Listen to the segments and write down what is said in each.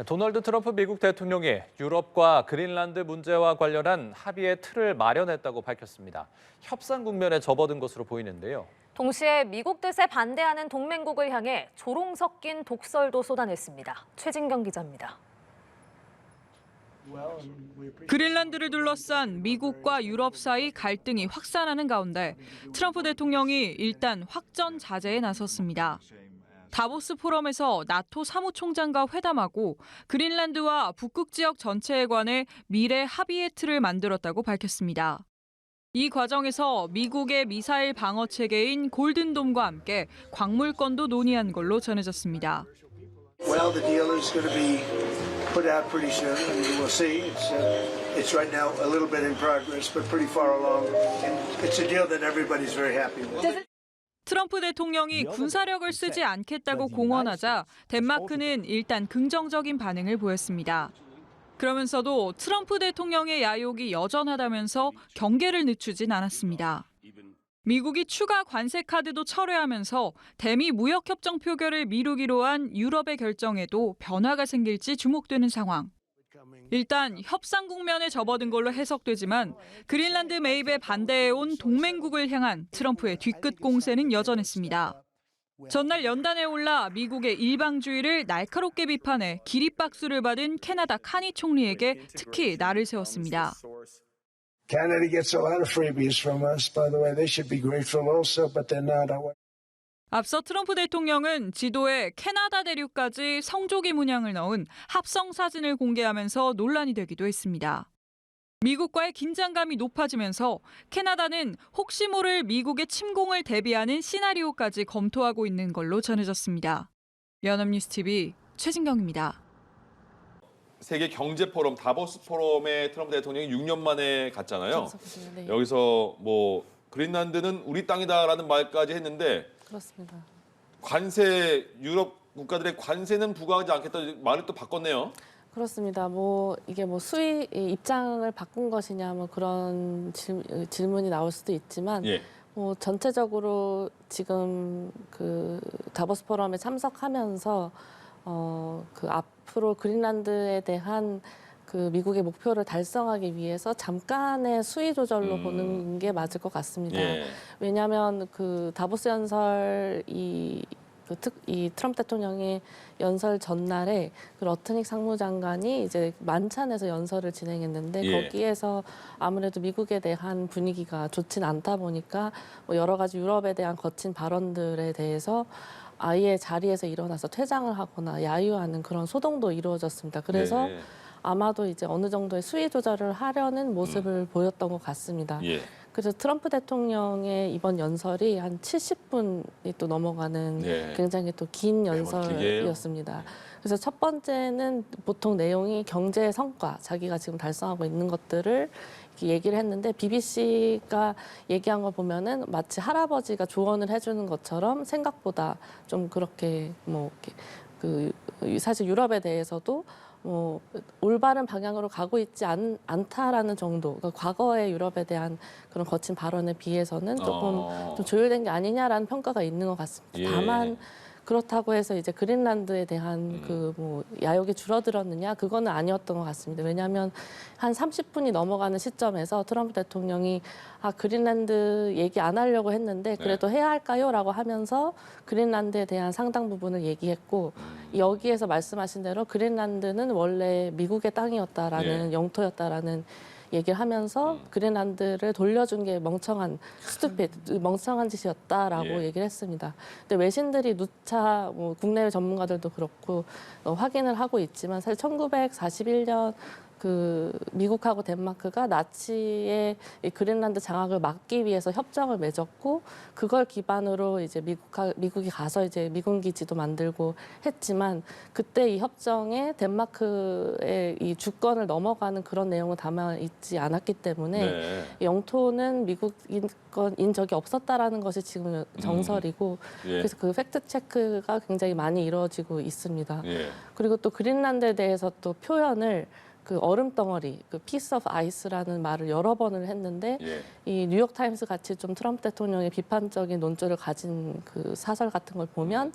도널드 트럼프 미국 대통령이 유럽과 그린란드 문제와 관련한 합의의 틀을 마련했다고 밝혔습니다. 협상 국면에 접어든 것으로 보이는데요. 동시에 미국 뜻에 반대하는 동맹국을 향해 조롱 섞인 독설도 쏟아냈습니다. 최진경 기자입니다. 그린란드를 둘러싼 미국과 유럽 사이 갈등이 확산하는 가운데 트럼프 대통령이 일단 확전 자제에 나섰습니다. 다보스 포럼에서 나토 사무총장과 회담하고 그린란드와 북극 지역 전체에 관해 미래 합의의 틀을 만들었다고 밝혔습니다. 이 과정에서 미국의 미사일 방어 체계인 골든돔과 함께 광물권도 논의한 걸로 전해졌습니다. Well, the deal is going to be put out pretty soon, and we'll see. It's right now a little bit in progress, but pretty far along. And it's a deal that everybody's very happy with. 트럼프 대통령이 군사력을 쓰지 않겠다고 공언하자 덴마크는 일단 긍정적인 반응을 보였습니다. 그러면서도 트럼프 대통령의 야욕이 여전하다면서 경계를 늦추진 않았습니다. 미국이 추가 관세 카드도 철회하면서 대미 무역협정 표결을 미루기로 한 유럽의 결정에도 변화가 생길지 주목되는 상황. 일단 협상 국면에 접어든 걸로 해석되지만 그린란드 매입에 반대해온 동맹국을 향한 트럼프의 뒤끝 공세는 여전했습니다. 전날 연단에 올라 미국의 일방주의를 날카롭게 비판해 기립박수를 받은 캐나다 카니 총리에게 특히 날을 세웠습니다. Canada gets a lot of freebies from us. By the way, they should be grateful also, but they're not. 앞서 트럼프 대통령은 지도에 캐나다 대륙까지 성조기 문양을 넣은 합성 사진을 공개하면서 논란이 되기도 했습니다. 미국과의 긴장감이 높아지면서 캐나다는 혹시 모를 미국의 침공을 대비하는 시나리오까지 검토하고 있는 걸로 전해졌습니다. 연합뉴스 TV 최진경입니다. 세계 경제 포럼 다보스 포럼에 트럼프 대통령이 6년 만에 갔잖아요. 네. 여기서 뭐 그린란드는 우리 땅이다라는 말까지 했는데 그렇습니다. 관세 유럽 국가들의 관세는 부과하지 않겠다 말을 또 바꿨네요. 그렇습니다. 뭐 이게 뭐 수입 입장을 바꾼 것이냐 뭐 그런 질문이 나올 수도 있지만 예. 뭐 전체적으로 지금 그 다보스 포럼에 참석하면서 그 앞으로 그린란드에 대한 그 미국의 목표를 달성하기 위해서 잠깐의 수위 조절로 보는 게 맞을 것 같습니다. 예. 왜냐하면 그 다보스 연설 이 트럼프 대통령의 연설 전날에 그 러트닉 상무장관이 이제 만찬에서 연설을 진행했는데 예. 거기에서 아무래도 미국에 대한 분위기가 좋진 않다 보니까 뭐 여러 가지 유럽에 대한 거친 발언들에 대해서 아예 자리에서 일어나서 퇴장을 하거나 야유하는 그런 소동도 이루어졌습니다. 그래서 네. 아마도 이제 어느 정도의 수위 조절을 하려는 모습을 보였던 것 같습니다. 예. 그래서 트럼프 대통령의 이번 연설이 한 70분이 또 넘어가는 네. 굉장히 또 긴 길게요. 연설이었습니다. 그래서 첫 번째는 보통 내용이 경제 성과, 자기가 지금 달성하고 있는 것들을 이렇게 얘기를 했는데 BBC가 얘기한 거 보면은 마치 할아버지가 조언을 해주는 것처럼 생각보다 좀 그렇게 뭐 이렇게 사실 유럽에 대해서도 뭐 올바른 방향으로 가고 있지 않다라는 정도. 그러니까 과거의 유럽에 대한 그런 거친 발언에 비해서는 조금 좀 조율된 게 아니냐라는 평가가 있는 것 같습니다. 예. 다만 그렇다고 해서 이제 그린란드에 대한 그 뭐 야욕이 줄어들었느냐 그거는 아니었던 것 같습니다. 왜냐하면 한 30분이 넘어가는 시점에서 트럼프 대통령이 그린란드 얘기 안 하려고 했는데 그래도 해야 할까요?라고 하면서 그린란드에 대한 상당 부분을 얘기했고 여기에서 말씀하신 대로 그린란드는 원래 미국의 땅이었다라는 영토였다라는 얘기를 하면서 그린란드를 돌려준 게 멍청한 짓이었다라고 얘기를 했습니다. 근데 외신들이 누차 뭐 국내 전문가들도 그렇고 확인을 하고 있지만 사실 1941년 그 미국하고 덴마크가 나치의 이 그린란드 장악을 막기 위해서 협정을 맺었고 그걸 기반으로 이제 미국이 가서 이제 미군 기지도 만들고 했지만 그때 이 협정에 덴마크의 이 주권을 넘어가는 그런 내용을 담아 있지 않았기 때문에 영토는 미국인 건인 적이 없었다라는 것이 지금 정설이고 그래서 그 팩트 체크가 굉장히 많이 이루어지고 있습니다. 그리고 또 그린란드에 대해서 또 표현을 그 얼음 덩어리, 그 piece of ice라는 말을 여러 번을 했는데 예. 이 뉴욕 타임스 같이 좀 트럼프 대통령의 비판적인 논조를 가진 그 사설 같은 걸 보면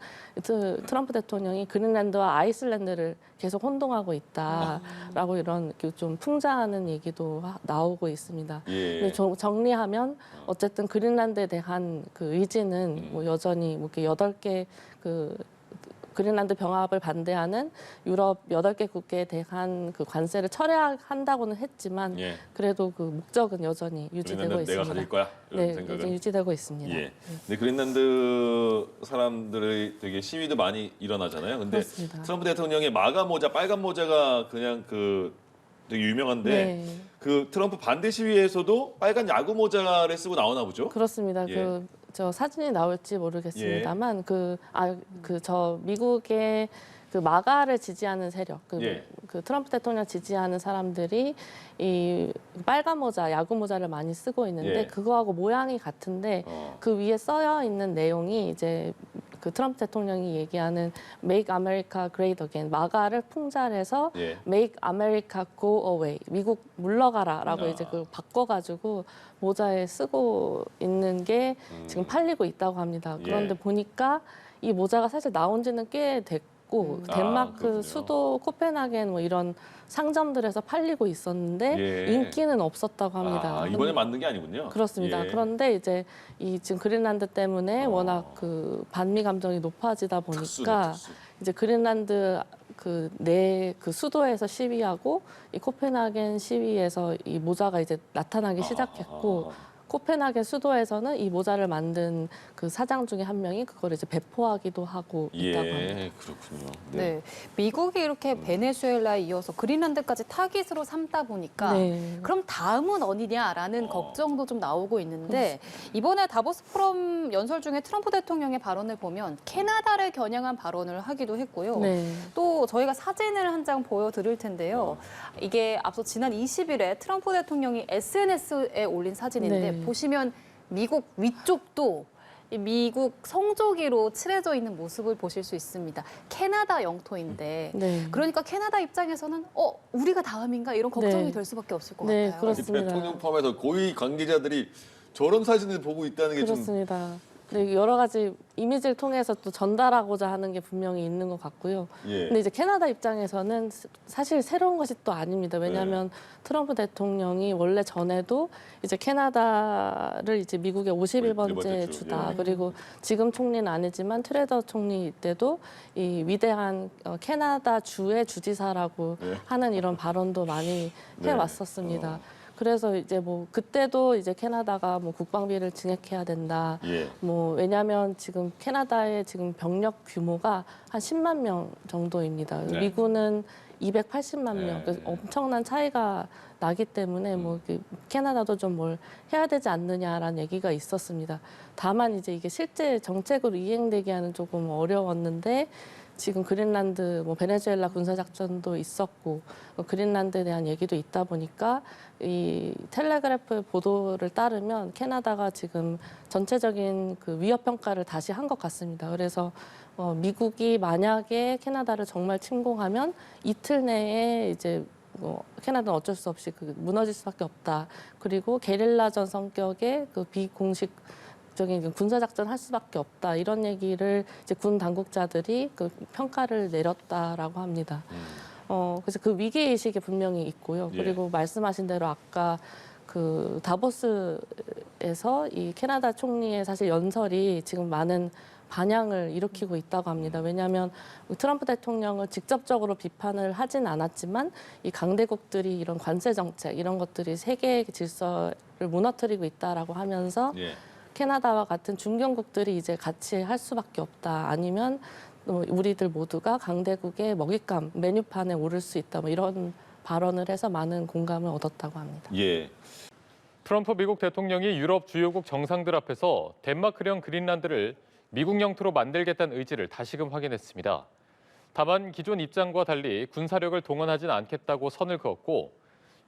트럼프 대통령이 그린란드와 아이슬란드를 계속 혼동하고 있다라고 이런 좀 풍자하는 얘기도 나오고 있습니다. 예. 근데 정리하면 어쨌든 그린란드에 대한 그 의지는 뭐 여전히 뭐 이렇게 8개 그 그린란드 병합을 반대하는 유럽 8개국에 대한 그 관세를 철회한다고는 했지만 예. 그래도 그 목적은 여전히 유지되고 그린란드 있습니다. 내가 가질 거야 이런 네, 생각은. 여전히 유지되고 있습니다. 예. 근데 그린란드 사람들의 되게 시위도 많이 일어나잖아요. 근데 그렇습니다. 트럼프 대통령의 마가 모자, 빨간 모자가 그냥 그 되게 유명한데 네, 그 트럼프 반대 시위에서도 빨간 야구 모자를 쓰고 나오나 보죠? 그렇습니다. 예. 저 사진이 나올지 모르겠습니다만 저 미국의 그 마가를 지지하는 세력, 예. 그 트럼프 대통령 지지하는 사람들이 이 빨간 모자, 야구 모자를 많이 쓰고 있는데 예. 그거하고 모양이 같은데 그 위에 써여 있는 내용이 이제 그 트럼프 대통령이 얘기하는 Make America Great Again, 마가를 풍자해서 예. Make America Go Away, 미국 물러가라라고 이제 그걸 바꿔가지고 모자에 쓰고 있는 게 지금 팔리고 있다고 합니다. 그런데 예. 보니까 이 모자가 사실 나온 지는 꽤 됐고 덴마크 그렇군요. 수도 코펜하겐 뭐 이런 상점들에서 팔리고 있었는데 예. 인기는 없었다고 합니다. 아, 이번에 만든 게 아니군요. 그렇습니다. 예. 그런데 이제 이 지금 그린란드 때문에 어. 워낙 그 반미 감정이 높아지다 보니까 특수네, 특수. 이제 그린란드 그 수도에서 시위하고 이 코펜하겐 시위에서 이 모자가 이제 나타나기 시작했고 코펜하겐 수도에서는 이 모자를 만든 그 사장 중에 한 명이 그걸 이제 배포하기도 하고 있다고 합니다. 예, 그렇군요. 네. 미국이 이렇게 베네수엘라에 이어서 그린란드까지 타깃으로 삼다 보니까 네. 그럼 다음은 어디냐라는 걱정도 좀 나오고 있는데 이번에 다보스 포럼 연설 중에 트럼프 대통령의 발언을 보면 캐나다를 겨냥한 발언을 하기도 했고요. 네. 또 저희가 사진을 한 장 보여드릴 텐데요. 이게 앞서 지난 20일에 트럼프 대통령이 SNS에 올린 사진인데 네. 보시면 미국 위쪽도 이 미국 성조기로 칠해져 있는 모습을 보실 수 있습니다. 캐나다 영토인데 네. 그러니까 캐나다 입장에서는 우리가 다음인가 이런 걱정이 네. 될 수밖에 없을 것 네, 같아요. 그렇습니다. 대통령 포함해서 고위 관계자들이 저런 사진을 보고 있다는 게 좀 그렇습니다. 네, 여러 가지 이미지를 통해서 또 전달하고자 하는 게 분명히 있는 것 같고요. 예. 근데 이제 캐나다 입장에서는 사실 새로운 것이 또 아닙니다. 왜냐하면 트럼프 대통령이 원래 전에도 이제 캐나다를 이제 미국의 51번째 51번째 주다. 예. 그리고 지금 총리는 아니지만 트레더 총리 때도 이 위대한 캐나다 주의 주지사라고 예. 하는 이런 발언도 많이 네. 해왔었습니다. 그래서 이제 뭐 그때도 이제 캐나다가 뭐 국방비를 증액해야 된다. 예. 뭐 왜냐하면 지금 캐나다의 지금 병력 규모가 한 10만 명 정도입니다. 네. 미군은 280만 명. 네. 그래서 엄청난 차이가 나기 때문에 뭐 캐나다도 좀 뭘 해야 되지 않느냐라는 얘기가 있었습니다. 다만 이제 이게 실제 정책으로 이행되기 하는 조금 어려웠는데 지금 그린란드, 뭐 베네수엘라 군사작전도 있었고 그린란드에 대한 얘기도 있다 보니까 이 텔레그래프 보도를 따르면 캐나다가 지금 전체적인 그 위협 평가를 다시 한 것 같습니다. 그래서 미국이 만약에 캐나다를 정말 침공하면 이틀 내에 이제 캐나다는 어쩔 수 없이 무너질 수밖에 없다. 그리고 게릴라전 성격의 그 비공식 적인 군사작전 할 수밖에 없다 이런 얘기를 이제 군 당국자들이 그 평가를 내렸다라고 합니다. 그래서 그 위기 의식이 분명히 있고요. 예. 그리고 말씀하신 대로 아까 그 다보스에서 이 캐나다 총리의 사실 연설이 지금 많은 반향을 일으키고 있다고 합니다. 왜냐하면 트럼프 대통령을 직접적으로 비판을 하진 않았지만 이 강대국들이 이런 관세 정책 이런 것들이 세계 질서를 무너뜨리고 있다라고 하면서 예. 캐나다와 같은 중견국들이 이제 같이 할 수밖에 없다. 아니면 우리들 모두가 강대국의 먹잇감, 메뉴판에 오를 수 있다. 뭐 이런 발언을 해서 많은 공감을 얻었다고 합니다. 예. 트럼프 미국 대통령이 유럽 주요국 정상들 앞에서 덴마크령 그린란드를 미국 영토로 만들겠다는 의지를 다시금 확인했습니다. 다만 기존 입장과 달리 군사력을 동원하진 않겠다고 선을 그었고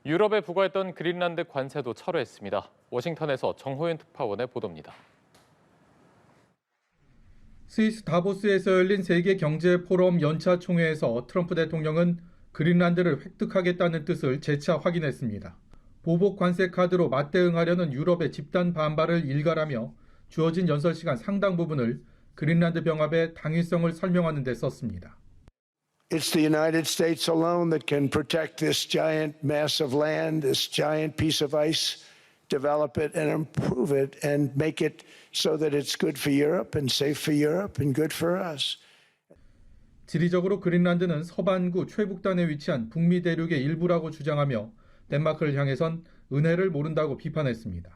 유럽에 부과했던 그린란드 관세도 철회했습니다. 워싱턴에서 정호연 특파원의 보도입니다. 스위스 다보스에서 열린 세계 경제 포럼 연차 총회에서 트럼프 대통령은 그린란드를 획득하겠다는 뜻을 재차 확인했습니다. 보복 관세 카드로 맞대응하려는 유럽의 집단 반발을 일갈하며 주어진 연설 시간 상당 부분을 그린란드 병합의 당위성을 설명하는 데 썼습니다. It's the United States alone that can protect this giant mass of land, this giant piece of ice, develop it and improve it and make it so that it's good for Europe and safe for Europe and good for us. 지리적으로 그린란드는 서반구 최북단에 위치한 북미 대륙의 일부라고 주장하며 덴마크를 향해선 은혜를 모른다고 비판했습니다.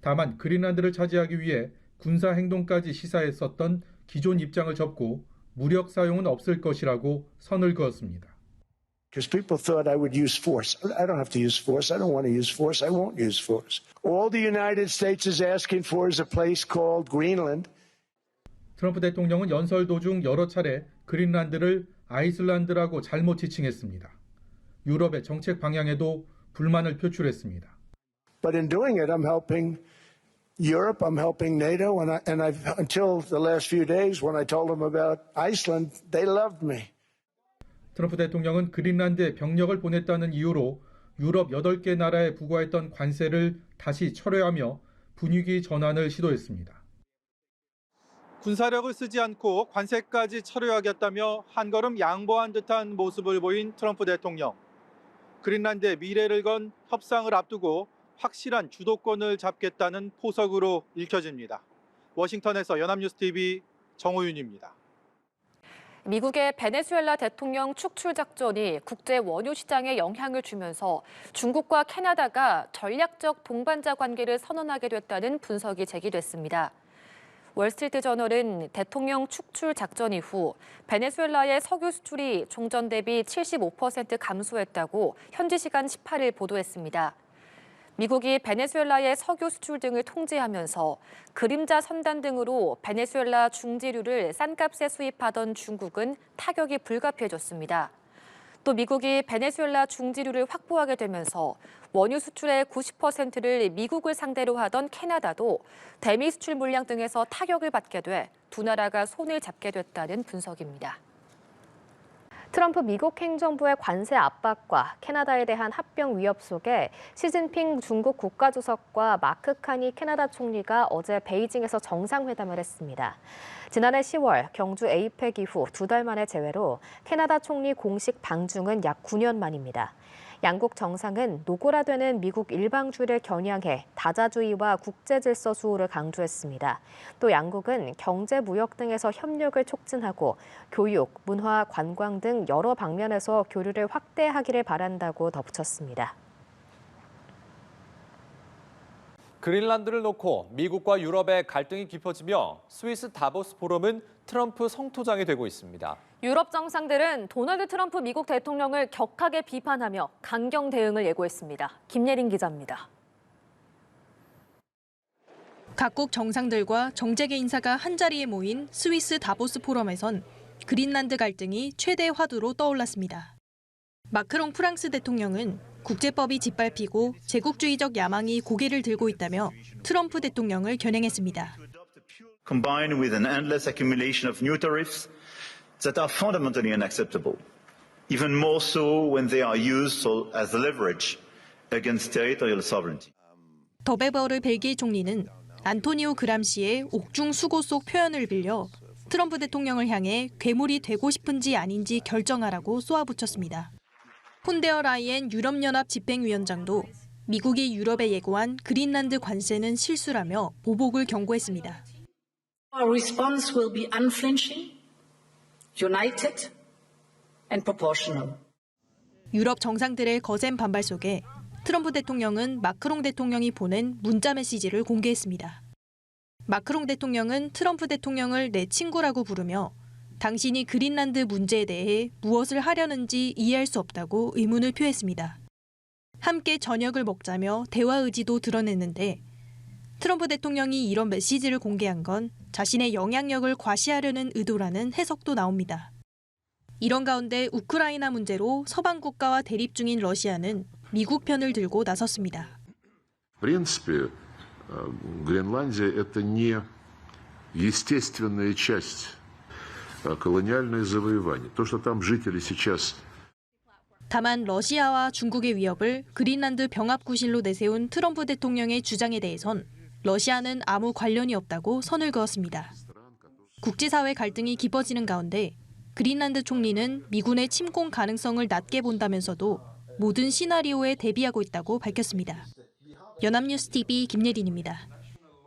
다만 그린란드를 차지하기 위해 군사 행동까지 시사했었던 기존 입장을 접고 무력 사용은 없을 것이라고 선을 그었습니다. Because people thought I would use force. I don't have to use force. I don't want to use force. I won't use force. All the United States is asking for is a place called Greenland. 트럼프 대통령은 연설 도중 여러 차례 그린란드를 아이슬란드라고 잘못 지칭했습니다. 유럽의 정책 방향에도 불만을 표출했습니다. But in doing it, I'm helping Europe, I'm helping NATO, and I've until the last few days when I told them about Iceland, they loved me. 트럼프 대통령은 그린란드에 병력을 보냈다는 이유로 유럽 8개 나라에 부과했던 관세를 다시 철회하며 분위기 전환을 시도했습니다. 군사력을 쓰지 않고 관세까지 철회하겠다며 한 걸음 양보한 듯한 모습을 보인 트럼프 대통령. 그린란드의 미래를 건 협상을 앞두고 확실한 주도권을 잡겠다는 포석으로 읽혀집니다. 워싱턴에서 연합뉴스TV 정호윤입니다. 미국의 베네수엘라 대통령 축출 작전이 국제 원유 시장에 영향을 주면서 중국과 캐나다가 전략적 동반자 관계를 선언하게 됐다는 분석이 제기됐습니다. 월스트리트저널은 대통령 축출 작전 이후 베네수엘라의 석유 수출이 종전 대비 75% 감소했다고 현지 시간 18일 보도했습니다. 미국이 베네수엘라의 석유 수출 등을 통제하면서 그림자 선단 등으로 베네수엘라 중지류를 싼 값에 수입하던 중국은 타격이 불가피해졌습니다. 또 미국이 베네수엘라 중지류를 확보하게 되면서 원유 수출의 90%를 미국을 상대로 하던 캐나다도 대미 수출 물량 등에서 타격을 받게 돼 두 나라가 손을 잡게 됐다는 분석입니다. 트럼프 미국 행정부의 관세 압박과 캐나다에 대한 합병 위협 속에 시진핑 중국 국가주석과 마크 카니 캐나다 총리가 어제 베이징에서 정상회담을 했습니다. 지난해 10월 경주 에이펙 이후 2달 만의 재회로 캐나다 총리 공식 방중은 약 9년 만입니다. 양국 정상은 노골화되는 미국 일방주의를 겨냥해 다자주의와 국제질서 수호를 강조했습니다. 또 양국은 경제, 무역 등에서 협력을 촉진하고 교육, 문화, 관광 등 여러 방면에서 교류를 확대하기를 바란다고 덧붙였습니다. 그린란드를 놓고 미국과 유럽의 갈등이 깊어지며 스위스 다보스 포럼은 트럼프 성토장이 되고 있습니다. 유럽 정상들은 도널드 트럼프 미국 대통령을 격하게 비판하며 강경 대응을 예고했습니다. 김예린 기자입니다. 각국 정상들과 정재계 인사가 한자리에 모인 스위스 다보스 포럼에선 그린란드 갈등이 최대 화두로 떠올랐습니다. 마크롱 프랑스 대통령은 국제법이 짓밟히고 제국주의적 야망이 고개를 들고 있다며 트럼프 대통령을 겨냥했습니다. Combined with an endless accumulation of new tariffs that are fundamentally unacceptable, even more so when they are used as leverage against territorial sovereignty. 더베버르 벨기에 총리는 안토니오 그람시의 옥중 수고 속 표현을 빌려 트럼프 대통령을 향해 괴물이 되고 싶은지 아닌지 결정하라고 쏘아붙였습니다. 폰데어 라이엔 유럽연합 집행위원장도 미국이 유럽에 예고한 그린란드 관세는 실수라며 보복을 경고했습니다. Our response will be unflinching, united and proportional. 유럽 정상들의 거센 반발 속에 트럼프 대통령은 마크롱 대통령이 보낸 문자 메시지를 공개했습니다. 마크롱 대통령은 트럼프 대통령을 내 친구라고 부르며 당신이 그린란드 문제에 대해 무엇을 하려는지 이해할 수 없다고 의문을 표했습니다. 함께 저녁을 먹자며 대화 의지도 드러냈는데 트럼프 대통령이 이런 메시지를 공개한 건 자신의 영향력을 과시하려는 의도라는 해석도 나옵니다. 이런 가운데 우크라이나 문제로 서방 국가와 대립 중인 러시아는 미국 편을 들고 나섰습니다. В принципе, Гренландия – это не естественная часть колониальных завоеваний. То, что там жители сейчас 다만 러시아와 중국의 위협을 그린란드 병합구실로 내세운 트럼프 대통령의 주장에 대해선 러시아는 아무 관련이 없다고 선을 그었습니다. 국제사회 갈등이 깊어지는 가운데 그린란드 총리는 미군의 침공 가능성을 낮게 본다면서도 모든 시나리오에 대비하고 있다고 밝혔습니다. 연합뉴스 TV 김예린입니다.